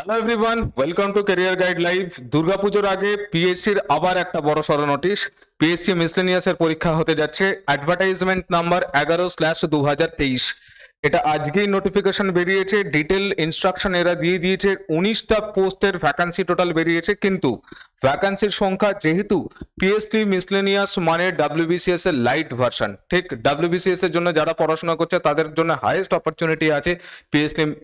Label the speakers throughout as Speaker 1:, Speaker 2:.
Speaker 1: Hello everyone, welcome to career guide live. দুর্গাপুজোর আগে পিএসসির আবার একটা বড় সড় নোটিশ। পিএসসি মিসলেনিয়াসের পরীক্ষা হতে যাচ্ছে। Advertisement number 11/2023। এটা আজকেই নোটিফিকেশন বেরিয়েছে। ডিটেল ইনস্ট্রাকশন এরা দিয়ে দিয়েছে। 19টা পোস্টের ভ্যাকান্সি টোটাল বেরিয়েছে, কিন্তু ভ্যাকান্সির সংখ্যা যেহেতু পিএসসি মিসলেনিয়াস মানে ডাব্লিউবিসিএস এর লাইট ভার্সন, ঠিক ডাব্লিউবিসিএস এর জন্য যারা পড়াশোনা করছে তাদের জন্য হাইয়েস্ট অপরচুনিটি আছে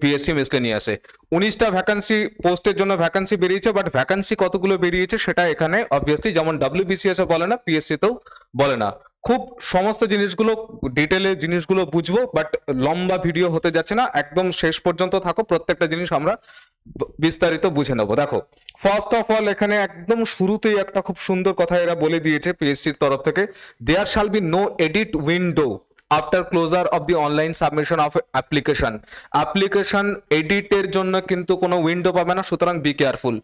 Speaker 1: পিএসসি মিসলেনিয়াসে। 19টা ভ্যাকান্সি পোস্টের জন্য ভ্যাকান্সি বেরিয়েছে, বাট ভ্যাকান্সি কতগুলো বেরিয়েছে সেটা এখানে অবভিয়াসলি যেমন ডাব্লিউবিসিএস এ বলে না, পিএসসি তেও বলে না। খুব সমস্ত জিনিসগুলো ডিটেলে জিনিসগুলো বুঝবো, বাট লম্বা ভিডিও হতে যাচ্ছে না, একদম শেষ পর্যন্ত থাকো, প্রত্যেকটা জিনিস আমরা বিস্তারিত বুঝে নেবো। দেখো, ফার্স্ট অফ অল এখানে একদম শুরুতেই একটা খুব সুন্দর কথা এরা বলে দিয়েছে পিএসসির তরফ থেকে। There shall be no edit window after closure of the online submission of application এডিটের জন্য কিন্তু কোনো উইন্ডো পাবে না, সুতরাং be careful.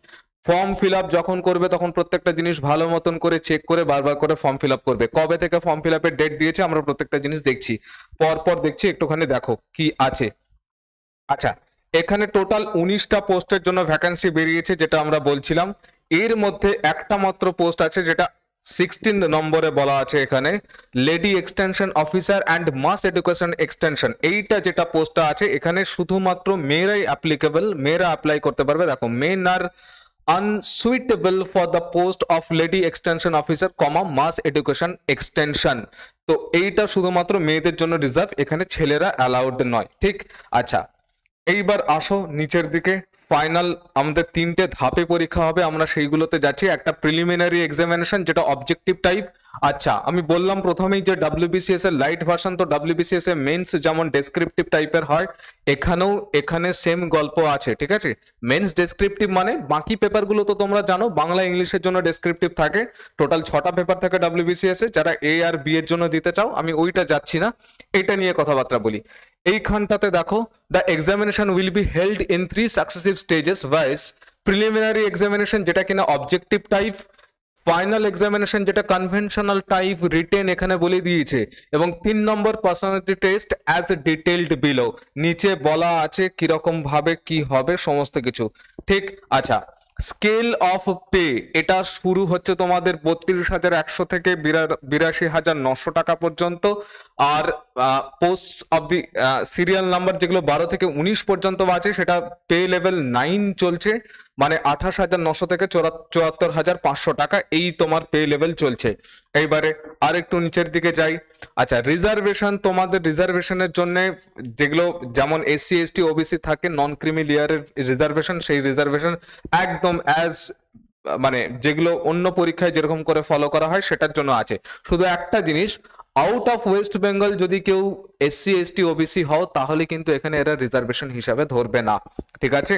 Speaker 1: Form fill up যখন করবে তখন প্রত্যেকটা জিনিস ভালো মতন করে চেক করে বারবার করে ফর্ম ফিল আপ করবে। কবে থেকে ফর্ম ফিল আপের ডেট দিয়েছে আমরা প্রত্যেকটা জিনিস দেখছি, পরপর দেখছি, একটুখানি দেখো কি আছে। আচ্ছা, এখানে টোটাল 19টা পোস্টের জন্য ভ্যাকান্সি বেরিয়েছে, যেটা আমরা বলছিলাম। এর মধ্যে একটা মাত্র পোস্ট আছে যেটা 16 নম্বরে বলা আছে এখানে, lady extension officer and mass education extension. এইটা যেটা পোস্টটা আছে এখানে শুধুমাত্র মেয়েরাই অ্যাপ্লিকেবল, মেয়েরা অ্যাপ্লাই করতে পারবে। দেখো, men are unsuitable for the post of lady extension officer comma mass education extension। তো এইটা শুধুমাত্র মেয়েদের জন্য রিজার্ভ, এখানে ছেলেরা অ্যালাউড নয়, ঠিক? আচ্ছা, এইবার আসো নিচের দিকে। ফাইনাল আমাদের 3টে ধাপে পরীক্ষা হবে, আমরা সেইগুলোতে যাচ্ছি। একটা প্রিলিমিনারি এক্সামিনেশন যেটা অবজেক্টিভ টাইপ। আচ্ছা, আমি বললাম প্রথমেই যে ডাব্লিউবিসিএস এর লাইট ভার্সন, তো ডাব্লিউবিসিএস এর মেন্স যেমন ডেসক্রিপটিভ টাইপের হয়, এখানে সেম গল্প আছে, ঠিক আছে? মেন্স ডেসক্রিপটিভ মানে বাকি পেপারগুলো তো তোমরা জানো বাংলা ইংলিশের জন্য ডেসক্রিপটিভ থাকে। টোটাল 6টা পেপার থাকে ডাব্লিউবিসিএস এ, যারা এ আর বি এর জন্য দিতে চাও আমি ওইটা যাচ্ছি না, এটা নিয়ে কথাবার্তা বলি। এইখানটাতে দেখো, the examination will be held in 3 successive stages wise. Preliminary examination যেটা কিনা অবজেক্টিভ টাইপ, ফাইনাল এক্সামিনেশন যেটা কনভেনশনাল টাইপ রিটেন এখানে বলে দিয়েছে, এবং 3 number personality test as detailed below. নিচে বলা আছে কিরকম ভাবে কি হবে সমস্ত কিছু, ঠিক? আচ্ছা, স্কেল অফ পে এটা শুরু হচ্ছে তোমাদের 32,100 থেকে 82,900 টাকা পর্যন্ত। আর post of the serial number যেগুলো 12 থেকে 19 পর্যন্ত আছে সেটা পে লেভেল 9 চলছে, মানে 28,900 থেকে 74,500 টাকা, এই তোমার পে লেভেল চলছে। এইবারে আর একটু নিচের দিকে যাই। আচ্ছা, রিজার্ভেশন, তোমাদের রিজার্ভেশনের জন্য যেগুলো যেমন এসসি এসটি ওবিসি থাকে নন ক্রিমি লেয়ারের রিজার্ভেশন, সেই রিজার্ভেশন একদম অ্যাজ মানে যেগুলো অন্য পরীক্ষায় যেরকম করে ফলো করা হয় সেটার জন্য আছে। শুধু একটা জিনিস, আউট অফ ওয়েস্ট বেঙ্গল যদি কেউ এসসি এসটি ওবিসি হও তাহলে কিন্তু এখানে এরা রিজার্ভেশন হিসাবে ধরবে না, ঠিক আছে?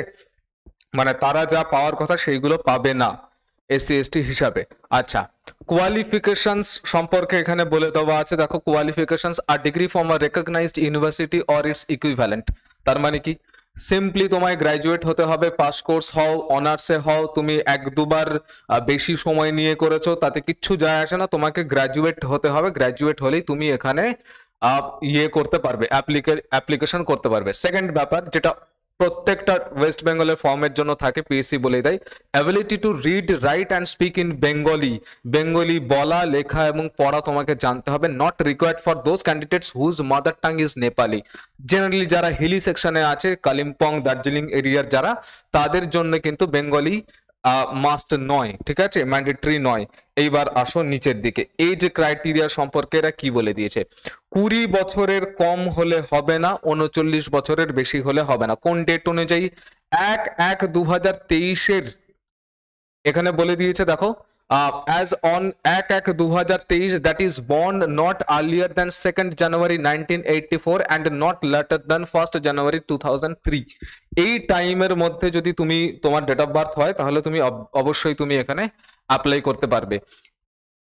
Speaker 1: মানে তারা যা পাওয়ার কথা সেইগুলো পাবে না এসসি এসটি হিসাবে। আচ্ছা, কোয়ালিফিকেশনস সম্পর্কে এখানে বলে দেওয়া আছে। দেখো, qualifications are degree from a recognized university or its equivalent. তার মানে কি? সিম্পলি তোমায় গ্র্যাজুয়েট হতে হবে, পাস কোর্স হও, অনার্সে হও, তুমি 1-2 বার বেশি সময় নিয়ে করেছো তাতে কিচ্ছু যায় আসে না, তোমাকে গ্র্যাজুয়েট হতে হবে। গ্র্যাজুয়েট হলেই তুমি এখানে ইয়ে করতে পারবে, অ্যাপ্লিকেশন করতে পারবে। সেকেন্ড ব্যাপার যেটা প্রত্যেকটা ওয়েস্ট বেঙ্গলের ফর্মের জন্য থাকে, পিএসসি বলে দেয়, ability to read write and speak in Bengali. Bengali বলা লেখা এবং পড়া তোমাকে জানতে হবে। Not required for those candidates whose mother tongue is Nepali. Generally যারা হিলি সেকশনে আছে, কালিম্পং দার্জিলিং এরিয়ার যারা, তাদের জন্য কিন্তু বেঙ্গলি মাস্ট নয়, ঠিক আছে? ম্যান্ডেটরি নয়। এইবার আসো নিচের দিকে, এই যে ক্রাইটেরিয়া সম্পর্কে এরা কি বলে দিয়েছে। 20 বছরের কম হলে হবে না, 39 বছরের বেশি হলে হবে না। কোন ডেট অনুযায়ী? 1/1/2023 এখানে বলে দিয়েছে। দেখো, as on 1/1/2023 that is born not earlier than 2nd January 1984 and not later than 1st January 2003। এই টাইমের মধ্যে যদি তুমি তোমার ডেট অফ বার্থ হয় তাহলে তুমি অবশ্যই তুমি এখানে অ্যাপ্লাই করতে পারবে,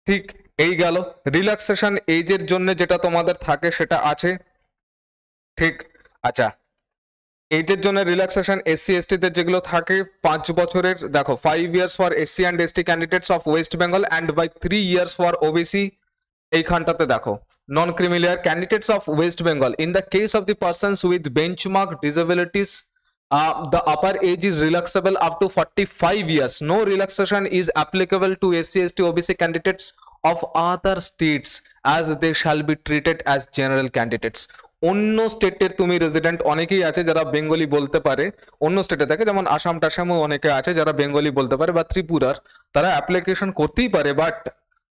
Speaker 1: ঠিক? এই গেল। রিল্যাক্সেশন এজের জন্য যেটা তোমাদের থাকে সেটা আছে, ঠিক? আচ্ছা, এইটের জন্য রিল্যাক্সেশন এসসি এসটি দের যেগুলো থাকে 5 বছরের। দেখো, 5 years for SC and ST candidates of West Bengal and by 3 years for OBC. এইখানটাতে দেখো, non creamy layer candidates of West Bengal in the case of the persons with benchmark disabilities The upper age is relaxable up to 45 years. No relaxation is applicable to SC/ST OBC candidates of other states as they shall be treated as general candidates. অন্য স্টেটের তুমি resident অনেকেই আছে যারা Bengali বলতে পারে, অন্য স্টেটে থাকে, যেমন আসাম টাসামও অনেকে আছে যারা বেঙ্গলি বলতে পারে, বা ত্রিপুরার, তারা অ্যাপ্লিকেশন করতেই পারে, বাট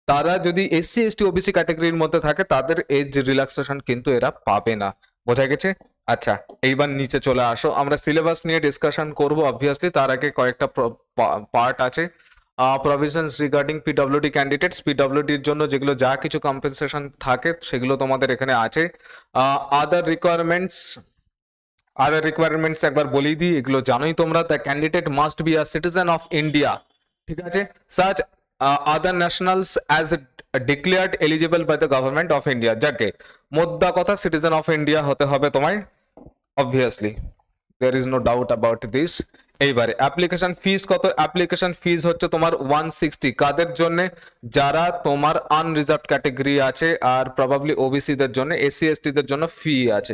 Speaker 1: তারা যদি SC/ST OBC ক্যাটাগরির মধ্যে থাকে তাদের এজ রিল্যাক্সেশন কিন্তু এরা পাবে না। বোঝা গেছে? আচ্ছা, এইবার নিচে চলে আসো, আমরা সিলেবাস নিয়ে ডিসকাশন করব অবভিয়াসলি। তার আগে কয়েকটা পার্ট আছে। প্রভিশনস রিগার্ডিং পিডব্লিউডি ক্যান্ডিডেটস, পিডব্লিউডির জন্য যেগুলো যা কিছু কম্পেনসেশন থাকে সেগুলো তোমাদের এখানে আছে। আদার রিকোয়ারমেন্টস একবার বলেই দিই, এগুলো জানোই তোমরা। The candidate must be a citizen of India, ঠিক আছে, such other nationals as declared eligible by the government of India. যাকে মোদ্দা কথা সিটিজেন অফ ইন্ডিয়া হতে হবে তোমায়, obviously, there is no doubt about this. এইবারে অ্যাপ্লিকেশন ফিস কত? অ্যাপ্লিকেশন ফিস হচ্ছে তোমার 160। কাদের জন্য? যারা তোমার আনরিজার্ভড ক্যাটাগরি আছে, আর প্রবাবলি ওবিসি দের জন্য, SC/ST দের জন্য ফি আছে,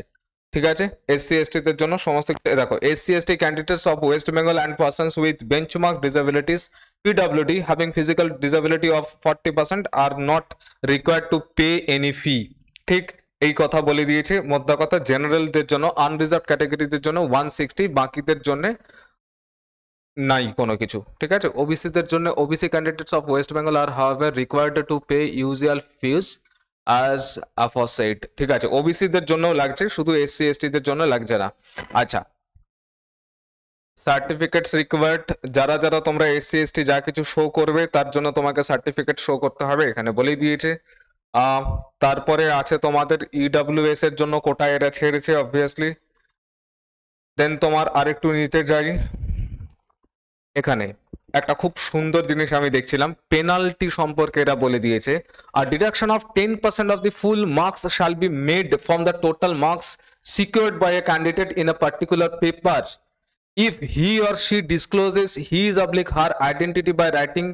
Speaker 1: ঠিক আছে। SC/ST দের জন্য সমস্ত, দেখো, SC/ST candidates of West Bengal and persons with benchmark disabilities PWD having physical disability of 40% are not required to pay any fee. ঠিক এই কথা বলে দিয়েছে। মোদ্দা কথা, জেনারেলদের জন্য, আনরিজার্ভড ক্যাটাগরিদের জন্য 160, বাকিদের জন্য নাই কোনো কিছু, ঠিক আছে। ওবিসিদের জন্য, OBC candidates of West Bengal are however required to pay usual fees as aforesaid, ঠিক আছে। ওবিসিদের জন্য লাগছে, শুধু SC/ST দের জন্য লাগছে না। আচ্ছা, সার্টিফিকেটস রিকোয়ার্ড, যারা যারা তোমরা SC/ST যা কিছু শো করবে তার জন্য তোমাকে সার্টিফিকেট শো করতে হবে, এখানে বলেই দিয়েছে। তারপরে আছে তোমাদের EWS এর জন্য কোটা এরা ছেড়েছে অবভিয়াসলি। দেন তোমার আরেকটু নিতে যাই, এখানে একটা খুব সুন্দর জিনিস আমি দেখছিলাম, পেনাল্টি সম্পর্কে এরা বলে দিয়েছে। আর deduction of 10% of the full marks shall be made from the total marks secured by a candidate in a particular paper if he or she discloses his/her identity by writing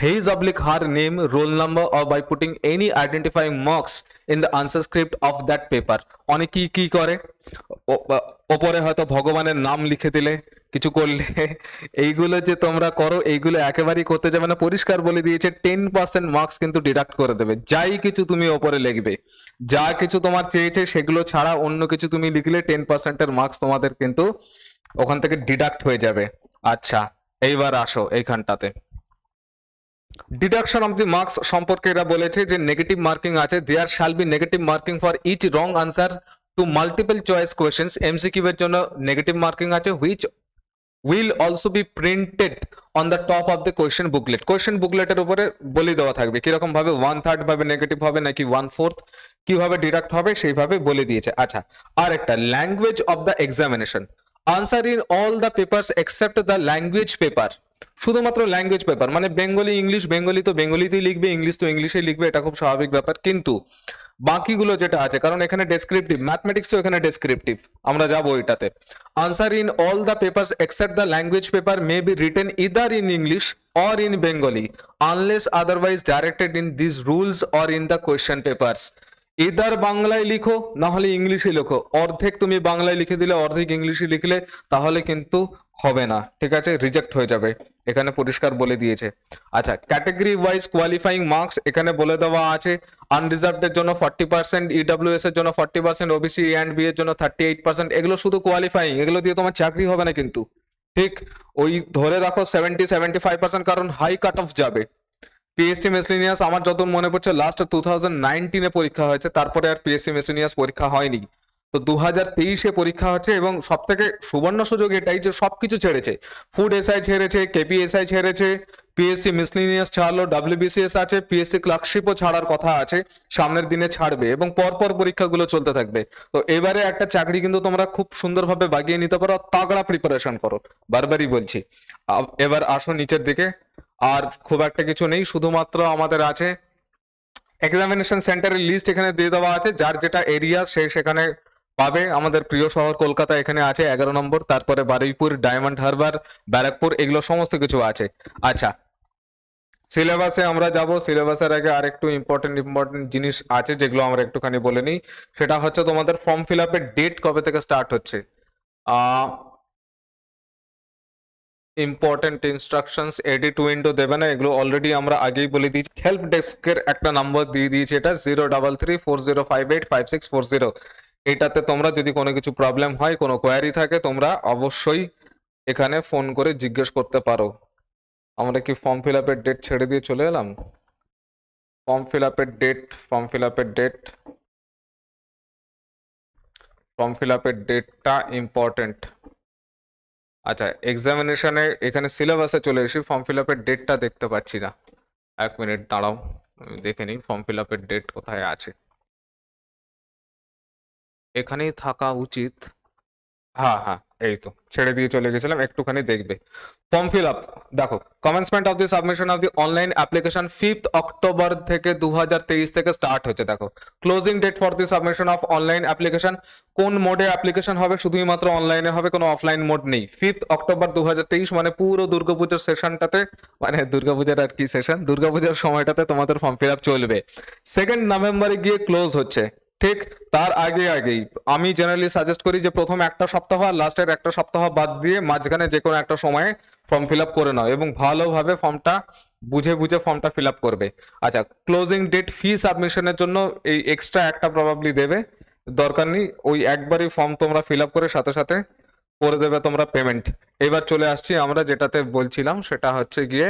Speaker 1: his/her name, roll number, or by putting any identifying marks in the answer script of that paper. অনেকেই কি করে, ওপরে হয়তো ভগবানের নাম লিখে দিলে, কিছু করলে, এইগুলো যে তোমরা করো এইগুলো একেবারেই করতে যাবে না। পরিষ্কার বলে দিয়েছে 10% মার্কস কিন্তু ডিডাক্ট করে দেবে। যাই কিছু তুমি ওপরে লিখবে, যা কিছু তোমার চেয়েছে সেগুলো ছাড়া অন্য কিছু তুমি লিখলে 10% মার্কস তোমাদের কিন্তু ওখান থেকে ডিডাক্ট হয়ে যাবে। আচ্ছা, এইবার আসো এইখানটাতে, ডিডাকশন অফ দি মার্কস সম্পর্কে এরা বলেছে যে নেগেটিভ মার্কিং আছে, there shall be negative marking for each wrong answer to multiple choice questions. MCQ এর জন্য নেগেটিভ মার্কিং আছে, which will also be printed on the top of the question booklet. question booklet এর উপরে বলে দেওয়া থাকবে কিরকম ভাবে 1/3 ভাবে নেগেটিভ হবে নাকি 1/4 কিভাবে ডিডাক্ট হবে সেইভাবে বলে দিয়েছে। আচ্ছা, আর একটা language of the examination, answer in all the papers except the language paper. শুধুমাত্র ল্যাঙ্গুয়েজ পেপার, মানে বেঙ্গলি ইংলিশ, বেঙ্গলি তো বেঙ্গলিতেই লিখবে, ইংলিশ তো ইংলিশেই লিখবে, এটা খুব স্বাভাবিক ব্যাপার। কিন্তু বাকিগুলো যেটা আছে, কারণ এখানে ডেসক্রিপটিভ, ম্যাথমেটিক্সও এখানে ডেসক্রিপটিভ, আমরা যাবো এটাতে। Answer in all the papers except the language paper may be written either in English or in Bengali unless otherwise directed in these rules or in the question papers. Either বাংলায় লিখো না হলে ইংলিশে লিখো, অর্ধেক তুমি বাংলায় লিখে দিলে অর্ধেক ইংলিশে লিখলে তাহলে কিন্তু হবে না, ঠিক আছে, রিজেক্ট হয়ে যাবে, এখানে পরিষ্কার বলে দিয়েছে। আচ্ছা, ক্যাটাগরি ওয়াইজ কোয়ালিফাইং মার্কস এখানে বলে দেওয়া আছে, আনরিজার্ভড এর জন্য 40%, EWS এর জন্য 40%, OBC and B এর জন্য 38%। এগুলো শুধু কোয়ালিফাইং, এগুলো দিয়ে তোমার চাকরি হবে না কিন্তু, ঠিক ওই ধরে রাখো 70-75%, কারণ হাই কাট অফ যাবে। পিএসসি মিসলেনিয়াস আমার যত মনে পড়ছে লাস্ট 2019-এ পরীক্ষা হয়েছে, তারপরে আর পিএসসি মিসলেনিয়াস পরীক্ষা হয়নি। তো 2023-এ পরীক্ষা হচ্ছে, এবং সব থেকে সুবর্ণ সুযোগ এটাই যে সবকিছু ছেড়েছে, ফুড এসআই ছেড়েছে, কেপিএসআই ছেড়েছে, পিএসসি মিসলেনিয়াস ছাড়লো, WBCS আছে, পিএসসি ক্লার্কশিপও ছাড়ার কথা আছে, সামনের দিনে ছাড়বে, এবং পরপর পরীক্ষাগুলো চলতে থাকবে। তো এবারে একটা চাকরি কিন্তু তোমরা খুব সুন্দরভাবে বাগিয়ে নিতে পারো, তাগড়া প্রিপারেশন করো, বারবারই বলছি। এবার আসো নিচের দিকে, আর খুব একটা কিছু নেই, শুধুমাত্র আমাদের আছে এক্সামিনেশন সেন্টারের লিস্ট এখানে দিয়ে দেওয়া আছে, যার যেটা এরিয়া সে সেখানে পাবে। আমাদের প্রিয় শহর কলকাতা এখানে আছে 11 নম্বর, তারপরে বারুইপুর, ডায়মন্ড হারবার, ব্যারাকপুর, এগুলো সমস্ত কিছু আছে। আচ্ছা, সিলেবাসে আমরা যাব। সিলেবাসের আগে আরেকটু ইম্পর্টেন্ট জিনিস আছে যেগুলো আমরা একটুখানি বলে নিই। সেটা হচ্ছে তোমাদের ফর্ম ফিল আপের ডেট কবে থেকে স্টার্ট হচ্ছে। ইম্পর্টেন্ট ইনস্ট্রাকশনস এডিট উইন্ডো দেবে না, এগুলো অলরেডি আমরা আগেই বলে দিয়েছি। হেল্প ডেস্কের একটা নাম্বার দিয়ে দিয়েছি, এটা 03340585640। এটাতে তোমরা যদি কোনো কিছু প্রবলেম হয়, কোনো কোয়ারি থাকে, তোমরা অবশ্যই এখানে ফোন করে জিজ্ঞেস করতে পারো। আমরা কি ফর্ম ফিল আপের ডেট ছেড়ে দিয়ে চলে এলাম? ফর্ম ফিল আপের ডেটটা ইম্পর্টেন্ট। আচ্ছা, এক্সামিনেশনে এখানে সিলেবাসে চলে এসে ফর্ম ফিল আপের ডেটটা দেখতে পাচ্ছি না। এক মিনিট দাঁড়াও, আমি দেখে নিই ফর্ম ফিল আপের ডেট কোথায় আছে। এখানেই থাকা উচিত। হ্যাঁ হ্যাঁ, এই তো ছেড়ে দিয়ে চলে গেছিলাম, একটুখানি দেখবে। ফর্ম ফিল আপ দেখো, commencement of the submission of the online application 5th October থেকে 2023 থেকে স্টার্ট হচ্ছে। দেখো, closing date for the submission of online application, কোন মোডে অ্যাপ্লিকেশন হবে? শুধুই মাত্র অনলাইনে হবে, কোনো অফলাইন মোড নেই। 5th অক্টোবর 2023 মানে পুরো দুর্গাপূজার সেশনটাতে, মানে দুর্গাপূজার আর কি সেশন, দুর্গাপূজার সময়টাতে তোমাদের ফর্ম ফিল আপ চলবে। 2nd নভেম্বরে গিয়ে ক্লোজ হচ্ছে। ঠিক তার আগেই আমি জেনারেলি সাজেস্ট করি যে প্রথম একটা সপ্তাহ আর লাস্টের একটা সপ্তাহ বাদ দিয়ে মাঝখানে যে কোনো একটা সময়ে ফর্ম ফিল আপ করে নাও এবং ভালোভাবে ফর্মটা বুঝে ফর্মটা ফিল আপ করবে। আচ্ছা, ক্লোজিং ডেট ফি সাবমিশনের জন্য এই এক্সট্রা একটা প্রবাবলি দেবে, দরকার নেই, ওই একবারই ফর্ম তোমরা ফিল আপ করে সাথে সাথে করে দেবে তোমরা পেমেন্ট। এবার চলে আসছি আমরা যেটাতে বলছিলাম, সেটা হচ্ছে গিয়ে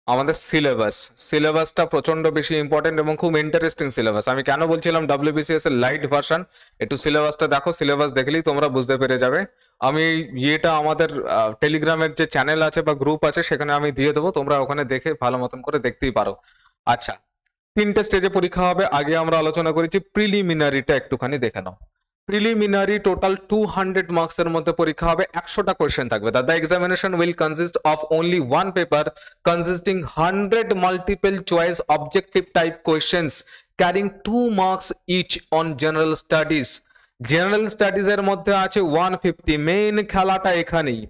Speaker 1: আমাদের সিলেবাসটা প্রচন্ড বেশি ইম্পর্টেন্ট এবং খুব ইন্টারেস্টিং সিলেবাস। আমি কেন বলছিলাম WBCS এর লাইট ভার্সন, একটু সিলেবাসটা দেখো, সিলেবাস দেখলেই তোমরা বুঝতে পেরে যাবে। আমি ইয়েটা আমাদের টেলিগ্রামের যে চ্যানেল আছে বা গ্রুপ আছে সেখানে আমি দিয়ে দেবো, তোমরা ওখানে দেখে ভালো মতন করে দেখতেই পারো। আচ্ছা, 3টে স্টেজে পরীক্ষা হবে। আগে আমরা আলোচনা করেছি প্রিলিমিনারিটা, একটুখানি দেখে নাও। প্রিলিমিনারি টোটাল 200 মার্কসের মধ্যে পরীক্ষা হবে, 100টা কোয়েশ্চেন থাকবে। The examination will consist of only one paper consisting 100 multiple choice objective type questions carrying 2 marks each on general studies. General studies এর মধ্যে আছে 150। মেইন খেলাটা এখানেই।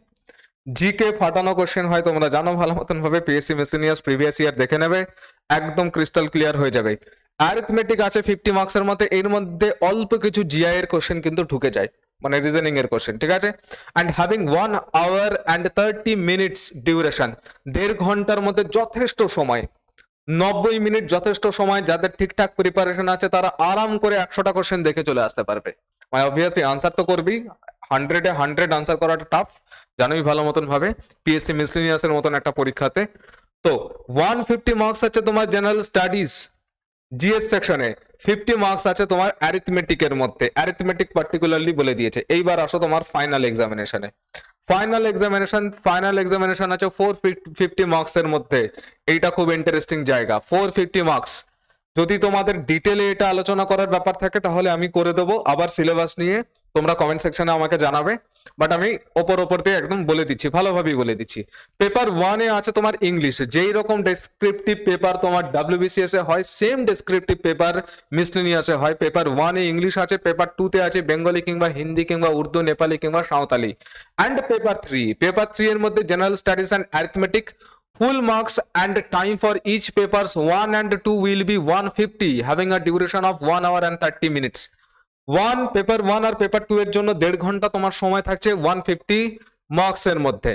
Speaker 1: জিকে ফাটানো কোশ্চেন হয়, তোমরা জানো ভালো মতন ভাবে, পিএসসি মিসলেনিয়াস প্রিভিয়াস ইয়ার দেখে নেবে, একদম ক্রিস্টাল ক্লিয়ার হয়ে যাবে। অ্যারিথমেটিক আছে 50 মার্কসের মধ্যে, এর মধ্যে অল্প কিছু জিআই এর কোশ্চেন কিন্তু ঢুকে যায়, মানে রিজনিং এর কোশ্চেন, ঠিক আছে। And having 1 hour and 30 minutes duration, 1.5 ঘন্টার মধ্যে যথেষ্ট সময়, 90 মিনিট যথেষ্ট সময়। যাদের ঠিকঠাক প্রিপারেশন আছে তারা আরাম করে 100টা কোশ্চেন দেখে চলে আসতে পারবে। মানে অবভিয়াসলি আনসার তো করবি, 100-এ 100 আনসার করাটা টাফ, জানোই ভালো মতন ভাবে পিএসসি মিসলেনিয়াসের মতন একটা পরীক্ষাতে। তো 150 মার্কস আছে তোমার জেনারেল স্টাডিজ জিএস সেকশনে, 50 মার্কস আছে তোমার অ্যারিথমেটিকের মধ্যে, অ্যারিথমেটিক পার্টিকুলারলি বলে দিয়েছে। এইবার আসো তোমার ফাইনাল এক্সামিনেশনে। ফাইনাল এক্সামিনেশন আছে 450 মার্কসের মধ্যে। এইটা খুব ইন্টারেস্টিং জায়গা, 450 মার্কস। যদি তোমাদের ডিটেলে এটা আলোচনা করার ব্যাপার থাকে তাহলে আমি করে দেবো আবার সিলেবাস নিয়ে, তোমরা কমেন্ট সেকশনে আমাকে জানাবে, বাট আমি ওপর দিয়ে একদম বলে দিচ্ছি, ভালোভাবেই বলে দিচ্ছি। পেপার 1-এ আছে তোমার ইংলিশ, যেই রকম ডেসক্রিপটিভ পেপার তোমার WBCS এ হয় সেম ডেসক্রিপটিভ পেপার মিসলেনিয়াসে হয়। পেপার 1-এ ইংলিশ আছে, পেপার 2-তে আছে বেঙ্গলি কিংবা হিন্দি কিংবা উর্দু, নেপালি কিংবা সাঁওতালি। অ্যান্ড পেপার 3 এর মধ্যে general studies and arithmetic. Full marks and time for each papers 1 and 2 will be 150, having a duration of 1 hour and 30 minutes. Paper 1 আর paper 2 এর জন্য 1.5 ঘন্টা তোমার সময় থাকছে 150 মার্কস এর মধ্যে।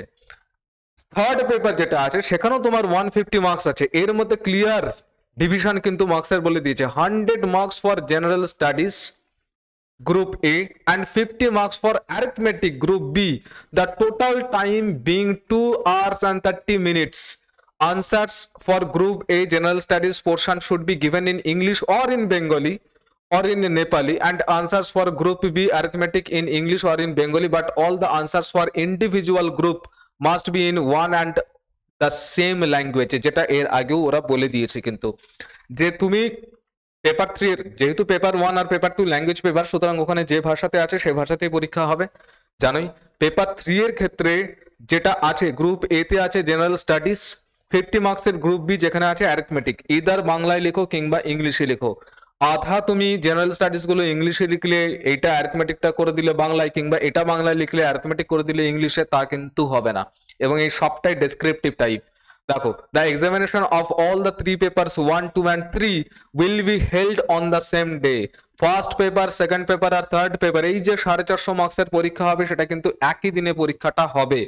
Speaker 1: থার্ড পেপার যেটা আছে সেখানেও তোমার 150 মার্কস আছে, এর মধ্যে ক্লিয়ার ডিভিশন কিন্তু মার্কসের বলে দিয়েছে। 100 marks for general studies Group A and 50 marks for arithmetic Group B. The total time being 2 hours and 30 minutes. Answers for Group A General Studies portion should be given in English or in Bengali or in Nepali, and answers for Group B Arithmetic in English or in Bengali, but all the answers for individual group must be in one and the same language. যেটা এর আগেও ওরা বলে দিয়েছে কিন্তু, যে তুমি paper 3 এর যেহেতু পেপার 1 আর পেপার 2 ল্যাঙ্গুয়েজ পেপার, সুতরাং ওখানে যে ভাষাতে আছে সেই ভাষাতেই পরীক্ষা হবে, জানোই। পেপার 3 এর ক্ষেত্রে যেটা আছে, গ্রুপ এ তে আছে জেনারেল স্টাডিজ 50 মার্কসের, গ্রুপ বি যেখানে আছে অ্যারিথমেটিক, ইদার বাংলায় লেখো কিংবা ইংলিশে লেখো। আধা তুমি জেনারেল স্টাডিজ গুলো ইংলিশে লিখলে এইটা অ্যারিথমেটিকটা করে দিলে বাংলায়, কিংবা এটা বাংলায় লিখলে অ্যারিথমেটিক করে দিলে ইংলিশে, তা কিন্তু হবে না। এবং এই সবটাই ডেসক্রিপটিভ টাইপ। দেখো, the examination of all the three papers 1, 2 and 3 will be held on the same day. First paper, second paper আর থার্ড পেপার, এই যে 450 মার্কসের পরীক্ষা হবে সেটা কিন্তু একই দিনে পরীক্ষাটা হবে।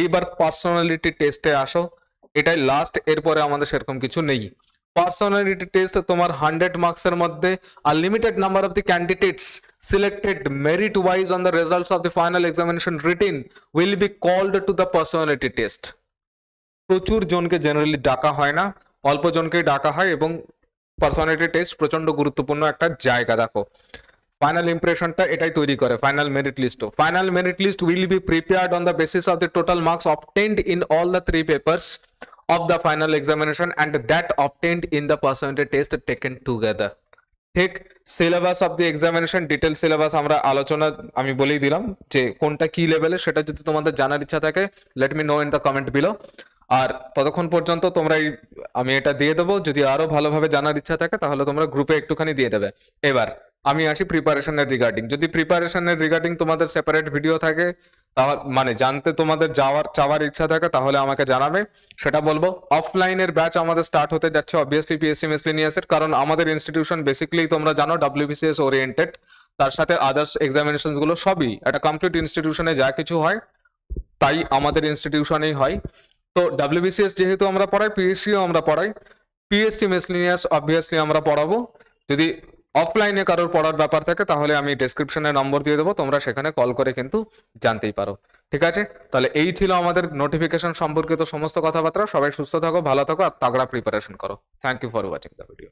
Speaker 1: এইবার পার্সোনালিটি টেস্টে আসো, এটাই লাস্ট, এরপরে আমাদের সেরকম কিছু নেই। পার্সোনালিটি টেস্ট তোমার 100 মার্কসের মধ্যে a limited number of the candidates selected merit wise on the results of the final examination written will be called to the personality test. প্রচুর জনকে জেনারেলি ডাকা হয় না, অল্প জনকেই ডাকা হয় এবং পার্সোনালিটি টেস্ট প্রচন্ড গুরুত্বপূর্ণ একটা জায়গা। দেখো, ফাইনাল ইমপ্রেশনটা এটাই তৈরি করে। ফাইনাল মেরিট লিস্টও, final merit list will be prepared on the basis of the total marks obtained in all the 3 papers of the final examination and that obtained in the percentage test taken together. ঠিক, syllabus of the examination, detail syllabus আমরা আলোচনা আমি বলেই দিলাম যে কোনটা কি লেভেলে, সেটা যদি তোমাদের জানার ইচ্ছা থাকে let me know in the comment below. আর ততক্ষণ পর্যন্ত তোমরা আমি এটা দিয়ে দেবো, যদি আরো ভালোভাবে জানার ইচ্ছা থাকে তাহলে তোমরা গ্রুপে একটুখানি দিয়ে দেবে। এবার আমি আসি প্রিপারেশনের রিগার্ডিং। যদি প্রিপারেশনের রিগার্ডিং তোমাদের সেপারেট ভিডিও থাকে, তাহলে মানে জানতে তোমাদের চাওয়ার ইচ্ছা থাকে তাহলে আমাকে জানাবে, সেটা বলবো। অফলাইনের ব্যাচ আমাদের স্টার্ট হতে যাচ্ছে অবভিয়াসলি পিএসসি মিসলেনিয়াস এর, কারণ আমাদের ইনস্টিটিউশন বেসিক্যালি তোমরা জানো WBCS ওরিয়েন্টেড, তার সাথে আদার্স এক্সামিনেশন গুলো সবই একটা কমপ্লিট ইনস্টিটিউশনে যা কিছু হয় তাই আমাদের ইনস্টিটিউশনেই হয়। তো WBCS যেহেতু আমরা পড়াই, পিএসসিও আমরা পড়াই, পিএসসি মিসলেনিয়াস অবভিয়াসলি আমরা পড়াবো। যদি অফলাইনে কারোর পড়ার ব্যাপার থাকে তাহলে আমি ডেসক্রিপশনে নম্বর দিয়ে দেবো, তোমরা সেখানে কল করে কিন্তু জানতেই পারো। ঠিক আছে, তাহলে এই ছিল আমাদের নোটিফিকেশন সম্পর্কিত সমস্ত কথাবার্তা। সবাই সুস্থ থাকো, ভালো থাকো আর তাগড়া প্রিপারেশন করো। Thank you for watching the video.